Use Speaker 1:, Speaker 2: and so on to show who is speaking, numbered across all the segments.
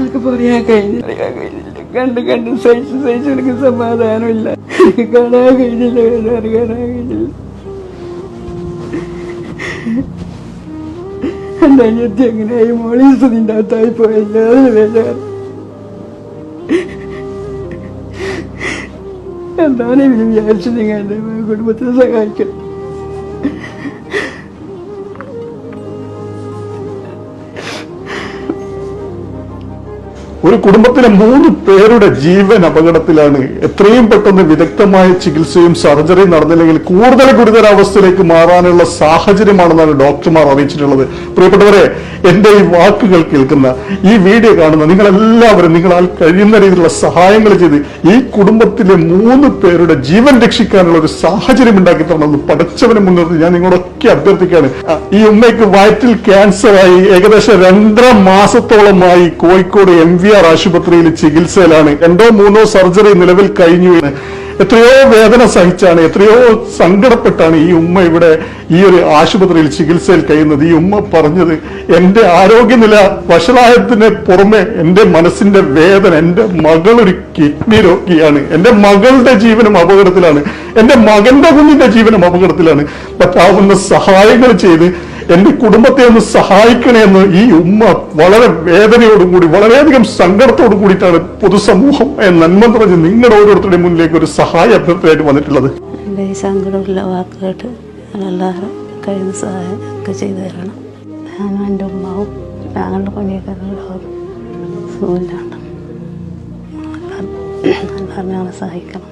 Speaker 1: എനിക്ക് പറയാൻ കഴിഞ്ഞില്ല. കണ്ട് സഹിച്ച് എനിക്ക് സമാധാനമില്ല. എനിക്ക് കാണാൻ കഴിഞ്ഞില്ല, അറിയാൻ കഴിഞ്ഞില്ല. എൻ്റെ അനിയത്തി എങ്ങനെയായി മോളീസതിൻ്റെ അകത്തായി പോയില്ല. എന്താണ് ഇവര് വിചാരിച്ചു നിങ്ങൾ എൻ്റെ കുടുംബത്തിനെ സഹായിക്കണം?
Speaker 2: ഒരു കുടുംബത്തിലെ 3 പേരുടെ ജീവൻ അപകടത്തിലാണ്. എത്രയും പെട്ടെന്ന് വിദഗ്ധമായ ചികിത്സയും സർജറിയും നടന്നില്ലെങ്കിൽ കൂടുതൽ ഗുരുതരാവസ്ഥയിലേക്ക് മാറാനുള്ള സാഹചര്യമാണെന്നാണ് ഡോക്ടർമാർ അറിയിച്ചിട്ടുള്ളത്. പ്രിയപ്പെട്ടവരെ, എന്റെ ഈ വാക്കുകൾ കേൾക്കുന്ന, ഈ വീഡിയോ കാണുന്ന നിങ്ങളെല്ലാവരും നിങ്ങളാൽ കഴിയുന്ന രീതിയിലുള്ള സഹായങ്ങൾ ചെയ്ത് ഈ കുടുംബത്തിലെ 3 പേരുടെ ജീവൻ രക്ഷിക്കാനുള്ള ഒരു സാഹചര്യം ഉണ്ടാക്കി തരണമെന്ന് പഠിച്ചവനെ മുൻനിർത്തി ഞാൻ നിങ്ങളൊക്കെ അഭ്യർത്ഥിക്കുകയാണ്. ഈ ഉമ്മയ്ക്ക് വയറ്റിൽ ക്യാൻസറായി ഏകദേശം 2.5 മാസത്തോളമായി കോഴിക്കോട് MVR ആശുപത്രിയിൽ ചികിത്സയിലാണ്. 2-3 സർജറി നിലവിൽ കഴിഞ്ഞു. എത്രയോ വേദന സഹിച്ചാണ്, എത്രയോ സങ്കടപ്പെട്ടാണ് ഈ ഉമ്മ ഇവിടെ ഈ ഒരു ആശുപത്രിയിൽ ചികിത്സയിൽ കഴിയുന്നത്. ഈ ഉമ്മ പറഞ്ഞത്, എന്റെ ആരോഗ്യനില വഷളായതിന് പുറമെ എന്റെ മനസ്സിന്റെ വേദന, എന്റെ മകളൊരു കിഡ്നി രോഗിയാണ്, എന്റെ മകളുടെ ജീവനും അപകടത്തിലാണ്, എന്റെ മകന്റെ കുഞ്ഞിന്റെ ജീവനും അപകടത്തിലാണ്. പറ്റാവുന്ന സഹായങ്ങൾ ചെയ്ത് എന്റെ കുടുംബത്തെ ഒന്ന് സഹായിക്കണമെന്ന് ഈ ഉമ്മ വളരെ വേദനയോടുകൂടി, വളരെയധികം സങ്കടത്തോടു കൂടിയിട്ടാണ് പൊതുസമൂഹം നന്മ പറഞ്ഞ് നിങ്ങളുടെ ഓരോരുത്തരുടെയും മുന്നിലേക്ക് ഒരു സഹായ അഭ്യർത്ഥനയായിട്ട് വന്നിട്ടുള്ളത്.
Speaker 3: എൻ്റെ ഈ സങ്കടമുള്ള വാക്കുകേട്ട് എല്ലാവരും കഴിയുന്ന സഹായം ഒക്കെ ചെയ്തു തരണം. ഞാനും എൻ്റെ ഉമ്മാവും ഞങ്ങളുടെ പണിയൊക്കെ സുഖമില്ലാണ്ട് എല്ലാവരും ഞങ്ങളെ സഹായിക്കണം.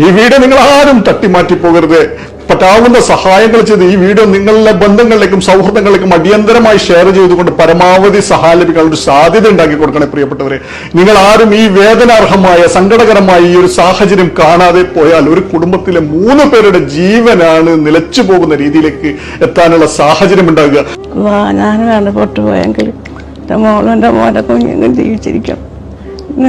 Speaker 2: ഈ വീഡിയോ നിങ്ങൾ ആരും തട്ടിമാറ്റി പോകരുത്. പറ്റാവുന്ന സഹായങ്ങൾ ചെയ്ത് ഈ വീഡിയോ നിങ്ങളുടെ ബന്ധങ്ങളിലേക്കും സൗഹൃദങ്ങളിലേക്കും അടിയന്തരമായി ഷെയർ ചെയ്തുകൊണ്ട് പരമാവധി സഹായം ലഭിക്കാൻ ഒരു സാധ്യത ഉണ്ടാക്കി കൊടുക്കണേ. പ്രിയപ്പെട്ടവരെ, നിങ്ങൾ ആരും ഈ വേദനാർഹമായ സങ്കടകരമായ ഈ ഒരു സാഹചര്യം കാണാതെ പോയാൽ ഒരു കുടുംബത്തിലെ 3 പേരുടെ ജീവനാണ് നിലച്ചു പോകുന്ന രീതിയിലേക്ക് എത്താനുള്ള സാഹചര്യം ഉണ്ടാകുക.
Speaker 3: ഞാൻ വേണ്ട പൊട്ടുപോയെങ്കിൽ എൻ്റെ മോളും എൻ്റെ മോനെ കുഞ്ഞുങ്ങൾ ജീവിച്ചിരിക്കണം.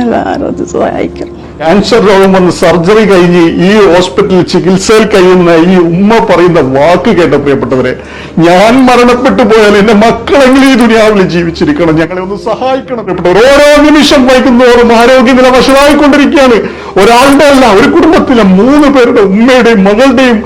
Speaker 3: എല്ലാവരും അത് സഹായിക്കണം.
Speaker 2: ക്യാൻസർ രോഗം വന്ന് സർജറി കഴിഞ്ഞ് ഈ ഹോസ്പിറ്റലിൽ ചികിത്സയിൽ കഴിയുന്ന ഈ ഉമ്മ പറയുന്ന വാക്ക് കേട്ട പ്രിയപ്പെട്ടവരെ, ഞാൻ മരണപ്പെട്ടു പോയാൽ എന്റെ മക്കളെങ്കിലും ഈ ദുനിയാവിൽ ജീവിച്ചിരിക്കണം, ഞങ്ങളെ ഒന്ന് സഹായിക്കണം. പ്രിയപ്പെട്ടവർ, ഓരോ നിമിഷം വൈകുന്നോറും ആരോഗ്യനില വഷളായിക്കൊണ്ടിരിക്കുകയാണ്. ഒരാളുടെ അല്ല, ഒരു കുടുംബത്തിലെ 3 പേരുടെ, ഉമ്മയുടെയും മകളുടെയും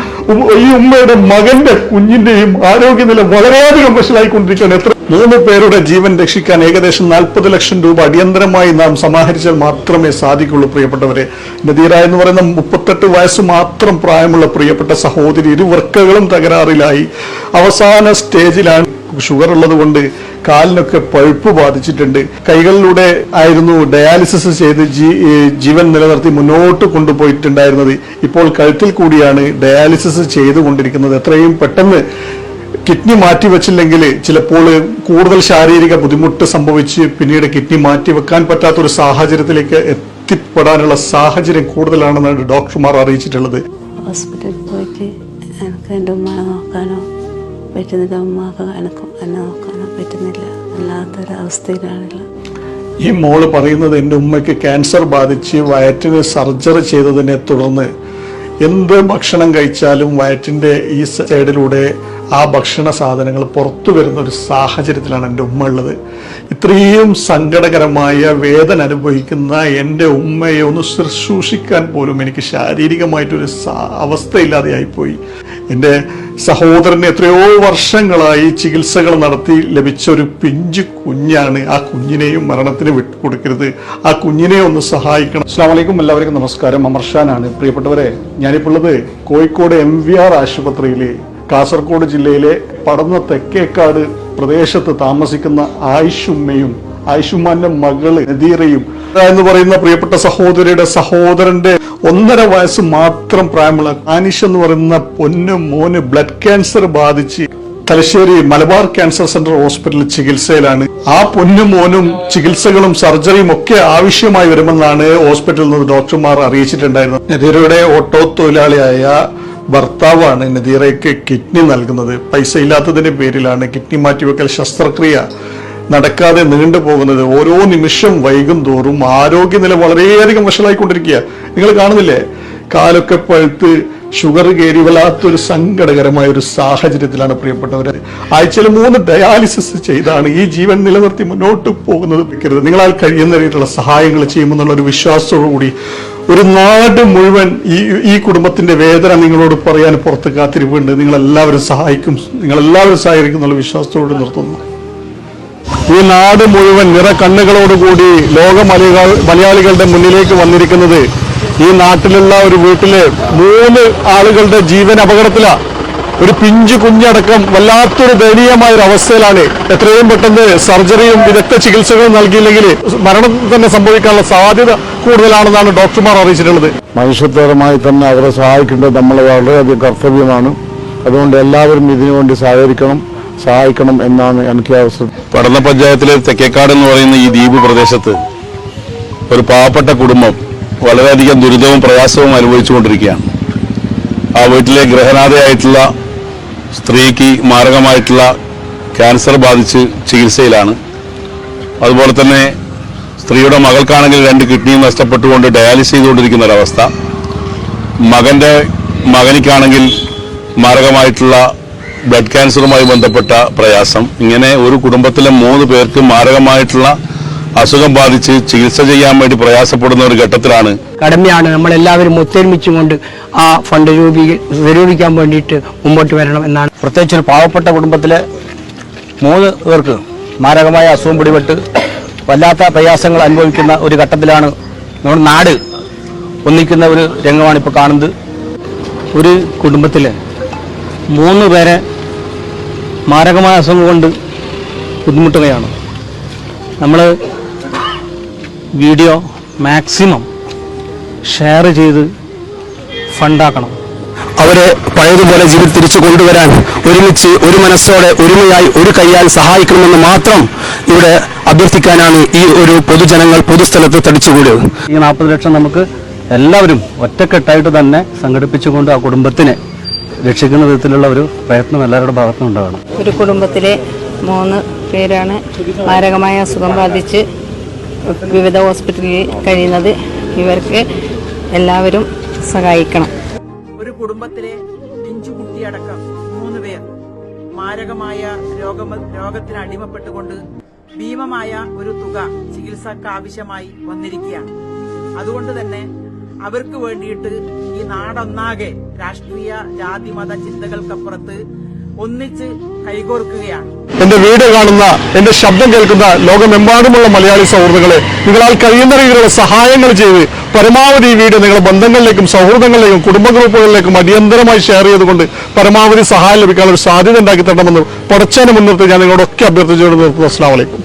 Speaker 2: ഈ ഉമ്മയുടെ മകന്റെ കുഞ്ഞിന്റെയും ആരോഗ്യനില വളരെയധികം വഷളായിക്കൊണ്ടിരിക്കുകയാണ്. 3 പേരുടെ ജീവൻ രക്ഷിക്കാൻ ഏകദേശം 40 ലക്ഷം രൂപ അടിയന്തരമായി നാം സമാഹരിച്ചാൽ മാത്രമേ സാധിക്കുള്ളൂ. പ്രിയപ്പെട്ടവരെ, നദീറ എന്ന് പറയുന്ന 38 വയസ്സ് മാത്രം പ്രായമുള്ള പ്രിയപ്പെട്ട സഹോദരി ഇരുവർക്കകളും തകരാറിലായി അവസാന സ്റ്റേജിലാണ്. ഷുഗർ ഉള്ളത് കൊണ്ട് കാലിനൊക്കെ പഴുപ്പ് ബാധിച്ചിട്ടുണ്ട്. കൈകളിലൂടെ ആയിരുന്നു ഡയാലിസിസ് ചെയ്ത് ജീവൻ നിലനിർത്തി മുന്നോട്ട് കൊണ്ടുപോയിട്ടുണ്ടായിരുന്നത്. ഇപ്പോൾ കഴുത്തിൽ കൂടിയാണ് ഡയാലിസിസ് ചെയ്തുകൊണ്ടിരിക്കുന്നത്. എത്രയും പെട്ടെന്ന് കിഡ്നി മാറ്റിവെച്ചില്ലെങ്കിൽ ചിലപ്പോൾ കൂടുതൽ ശാരീരിക ബുദ്ധിമുട്ട് സംഭവിച്ച് പിന്നീട് കിഡ്നി മാറ്റിവെക്കാൻ പറ്റാത്തൊരു സാഹചര്യത്തിലേക്ക് എത്തിപ്പെടാനുള്ള സാഹചര്യം കൂടുതലാണെന്നാണ് ഡോക്ടർമാർ അറിയിച്ചിട്ടുള്ളത്.
Speaker 3: ഹോസ്പിറ്റലിൽ പോയിട്ട് എനിക്ക് എൻ്റെ ഉമ്മയെ നോക്കാനോ പറ്റുന്നില്ല, ഉമ്മക്ക് എന്നെ നോക്കാനോ പറ്റുന്നില്ല. അല്ലാത്തൊരവസ്ഥയിലാണല്ലോ.
Speaker 2: ഈ മോള് പറയുന്നത്, എൻ്റെ ഉമ്മയ്ക്ക് ക്യാൻസർ ബാധിച്ച് വയറ്റിന് സർജറി ചെയ്തതിനെ തുടർന്ന് എന്ത് ഭക്ഷണം കഴിച്ചാലും വയറ്റിന്റെ ഈ സൈഡിലൂടെ ആ ഭക്ഷണ സാധനങ്ങൾ പുറത്തു വരുന്ന ഒരു സാഹചര്യത്തിലാണ് എൻ്റെ ഉമ്മ ഉള്ളത്. ഇത്രയും സങ്കടകരമായ വേദന അനുഭവിക്കുന്ന എൻ്റെ ഉമ്മയെ ഒന്ന് ശുശ്രൂഷിക്കാൻ പോലും എനിക്ക് ശാരീരികമായിട്ടൊരു അവസ്ഥയില്ലാതെയായിപ്പോയി. എൻ്റെ സഹോദരന് എത്രയോ വർഷങ്ങളായി ചികിത്സകൾ നടത്തി ലഭിച്ച ഒരു പിഞ്ചു കുഞ്ഞാണ്. ആ കുഞ്ഞിനെയും മരണത്തിന് വിട്ടുകൊടുക്കരുത്. ആ കുഞ്ഞിനെ ഒന്ന് സഹായിക്കണം. അസ്സലാമു അലൈക്കും, എല്ലാവർക്കും നമസ്കാരം. അമർഷാനാണ്. പ്രിയപ്പെട്ടവരെ, ഞാനിപ്പോൾ ഉള്ളത് കോഴിക്കോട് MVR ആശുപത്രിയിലെ കാസർഗോഡ് ജില്ലയിലെ പടന്ന തെക്കേക്കാട് പ്രദേശത്ത് താമസിക്കുന്ന ആയിഷുമ്മയും ആയിഷുമാന്റെ മകള് നദീറയും എന്ന് പറയുന്ന പ്രിയപ്പെട്ട സഹോദരിയുടെ സഹോദരന്റെ 1.5 വയസ്സ് മാത്രം പ്രായമുള്ള ആനിഷ് എന്ന് പറയുന്ന പൊന്നു മോന് ബ്ലഡ് ക്യാൻസർ ബാധിച്ച് തലശ്ശേരി മലബാർ ക്യാൻസർ സെന്റർ ഹോസ്പിറ്റലിൽ ചികിത്സയിലാണ്. ആ പൊന്നു മോനും ചികിത്സകളും സർജറിയും ഒക്കെ ആവശ്യമായി വരുമെന്നാണ് ഹോസ്പിറ്റലിൽ നിന്ന് ഡോക്ടർമാർ അറിയിച്ചിട്ടുണ്ടായിരുന്നത്. നദീറയുടെ ഓട്ടോ തൊഴിലാളിയായ ഭർത്താവാണ് നദീറയ്ക്ക് കിഡ്നി നൽകുന്നത്. പൈസ ഇല്ലാത്തതിന്റെ പേരിലാണ് കിഡ്നി മാറ്റിവെക്കൽ ശസ്ത്രക്രിയ നടക്കാതെ നീണ്ടുപോകുന്നത്. ഓരോ നിമിഷം വൈകും തോറും ആരോഗ്യനില വളരെയധികം വഷളായിക്കൊണ്ടിരിക്കുക. നിങ്ങൾ കാണുന്നില്ലേ, കാലൊക്കെ പഴുത്ത് ഷുഗർ കയറി വല്ലാത്തൊരു സങ്കടകരമായ ഒരു സാഹചര്യത്തിലാണ് പ്രിയപ്പെട്ടവരെ. ആഴ്ചയിൽ 3 ഡയാലിസിസ് ചെയ്താണ് ഈ ജീവൻ നിലനിർത്തി മുന്നോട്ട് പോകുന്നത്. നിങ്ങളാൽ കഴിയുന്ന രീതിയിലുള്ള സഹായങ്ങൾ ചെയ്യുമെന്നുള്ള ഒരു വിശ്വാസത്തോടുകൂടി ഒരു നാട് മുഴുവൻ ഈ കുടുംബത്തിന്റെ വേദന നിങ്ങളോട് പറയാൻ പുറത്ത് കാത്തിരിപ്പുണ്ട്. നിങ്ങളെല്ലാവരും സഹായിക്കും, നിങ്ങളെല്ലാവരും സഹായിക്കും എന്നുള്ള വിശ്വാസത്തോട് നിർത്തുന്നു. ഈ നാട് മുഴുവൻ നിറകണ്ണുകളോടുകൂടി മലയാളികളുടെ മുന്നിലേക്ക് വന്നിരിക്കുന്നത് ഈ നാട്ടിലുള്ള ഒരു വീട്ടിലെ 3 ആളുകളുടെ ജീവൻ അപകടത്തിലാണ്. ഒരു പിഞ്ചു കുഞ്ഞടക്കം വല്ലാത്തൊരു ദയനീയമായ ഒരു അവസ്ഥയിലാണ്. എത്രയും പെട്ടെന്ന് സർജറിയും വിദഗ്ധ ചികിത്സകളും നൽകിയില്ലെങ്കിൽ മരണം തന്നെ സംഭവിക്കാനുള്ള സാധ്യത കൂടുതലാണെന്നാണ് ഡോക്ടർമാർ അറിയിച്ചിട്ടുള്ളത്.
Speaker 4: മനുഷ്യത്വപരമായി തന്നെ അവരെ സഹായിക്കേണ്ടത് നമ്മളെ വളരെയധികം കർത്തവ്യമാണ്. അതുകൊണ്ട് എല്ലാവരും ഇതിനുവേണ്ടി സഹായിക്കണം എന്നാണ് എനിക്ക് അവസരം.
Speaker 5: പടന്ന പഞ്ചായത്തിലെ തെക്കേക്കാട് എന്ന് പറയുന്ന ഈ ദ്വീപ് പ്രദേശത്ത് ഒരു പാവപ്പെട്ട കുടുംബം വളരെയധികം ദുരിതവും പ്രയാസവും അനുഭവിച്ചുകൊണ്ടിരിക്കുകയാണ്. ആ വീട്ടിലെ ഗൃഹനാഥയായിട്ടുള്ള സ്ത്രീക്ക് മാരകമായിട്ടുള്ള ക്യാൻസർ ബാധിച്ച് ചികിത്സയിലാണ്. അതുപോലെ തന്നെ സ്ത്രീയുടെ മകൾക്കാണെങ്കിൽ 2 കിഡ്നിയും നഷ്ടപ്പെട്ടുകൊണ്ട് ഡയാലിസിസ് ചെയ്തുകൊണ്ടിരിക്കുന്ന ഒരവസ്ഥ. മകനിക്കാണെങ്കിൽ മാരകമായിട്ടുള്ള ബ്ലഡ് ക്യാൻസറുമായി ബന്ധപ്പെട്ട പ്രയാസം. ഇങ്ങനെ ഒരു കുടുംബത്തിലെ 3 പേർക്ക് മാരകമായിട്ടുള്ള അസുഖം ബാധിച്ച് ചികിത്സ ചെയ്യാൻ വേണ്ടി പ്രയാസപ്പെടുന്ന ഒരു ഘട്ടത്തിലാണ്.
Speaker 6: കടമയാണ് നമ്മളെല്ലാവരും ഒത്തൊരുമിച്ചുകൊണ്ട് ആ ഫണ്ട് സ്വരൂപിക്കാൻ വേണ്ടിയിട്ട് മുമ്പോട്ട് വരണം എന്നാണ്.
Speaker 7: പ്രത്യേകിച്ച് ഒരു പാവപ്പെട്ട കുടുംബത്തിലെ 3 പേർക്ക് മാരകമായ അസുഖം പിടിപെട്ട് വല്ലാത്ത പ്രയാസങ്ങൾ അനുഭവിക്കുന്ന ഒരു ഘട്ടത്തിലാണ് നമ്മുടെ നാട് ഒന്നിക്കുന്ന ഒരു രംഗമാണ് ഇപ്പോൾ കാണുന്നത്.
Speaker 6: ഒരു കുടുംബത്തിലെ 3 പേരെ മാരകമായ അസുഖം കൊണ്ട് ബുദ്ധിമുട്ടുകയാണ്. നമ്മൾ വീഡിയോ മാക്സിമം ഷെയർ ചെയ്ത് ഫണ്ടാക്കണം.
Speaker 7: അവരെ പഴയതുപോലെ ജീവിതം തിരിച്ചു കൊണ്ടുവരാൻ ഒരുമിച്ച് ഒരു മനസ്സോടെ ഒരുമയായി ഒരു കൈയാൽ സഹായിക്കണമെന്ന് മാത്രം ഇവിടെ അഭ്യർത്ഥിക്കാനാണ് ഈ ഒരു പൊതുസ്ഥലത്ത് തടിച്ചുകൂടിയത്.
Speaker 6: ഈ 40 ലക്ഷം നമുക്ക് എല്ലാവരും ഒറ്റക്കെട്ടായിട്ട് തന്നെ സംഘടിപ്പിച്ചുകൊണ്ട് ആ കുടുംബത്തിനെ രക്ഷിക്കുന്ന വിധത്തിലുള്ള ഒരു പ്രയത്നം എല്ലാവരുടെ ഭാഗത്തുനിന്നുണ്ടാകണം.
Speaker 3: ഒരു കുടുംബത്തിലെ 3 പേരാണ് മാരകമായ അസുഖം ബാധിച്ച് വിവിധ ഹോസ്പിറ്റലിൽ കഴിയുന്നത്. ഇവർക്ക് എല്ലാവരും സഹായിക്കണം.
Speaker 8: ഒരു കുടുംബത്തിലെ പിഞ്ചുകുട്ടിയടക്കം 3 പേർ മാരകമായ രോഗത്തിന് അടിമപ്പെട്ടുകൊണ്ട് ഭീമമായ ഒരു തുക ചികിത്സക്കാവശ്യമായി വന്നിരിക്കുകയാണ്. അതുകൊണ്ട് തന്നെ അവർക്ക് വേണ്ടിയിട്ട് ഈ നാടൊന്നാകെ രാഷ്ട്രീയ ജാതി മത ചിന്തകൾക്കപ്പുറത്ത് ഒന്നിച്ച് കൈകോർക്കുകയാണ്.
Speaker 2: എന്റെ വീഡിയോ കാണുന്ന, എന്റെ ശബ്ദം കേൾക്കുന്ന ലോകമെമ്പാടുമുള്ള മലയാളി സൗഹൃദങ്ങളെ, നിങ്ങളാൽ കഴിയുന്ന രീതിയിലുള്ള സഹായങ്ങൾ ചെയ്ത് പരമാവധി ഈ വീഡിയോ നിങ്ങളുടെ ബന്ധങ്ങളിലേക്കും സൗഹൃദങ്ങളിലേക്കും കുടുംബ ഗ്രൂപ്പുകളിലേക്കും അടിയന്തരമായി ഷെയർ ചെയ്തുകൊണ്ട് പരമാവധി സഹായം ലഭിക്കാനുള്ള ഒരു സാധ്യത ഉണ്ടാക്കി തരണമെന്ന് പടച്ചതിനെ മുൻനിർത്തി ഞാൻ നിങ്ങളോടൊക്കെ അഭ്യർത്ഥിച്ചുകൊണ്ട് നിർത്തുന്നു. അസ്സലാമു അലൈക്കും.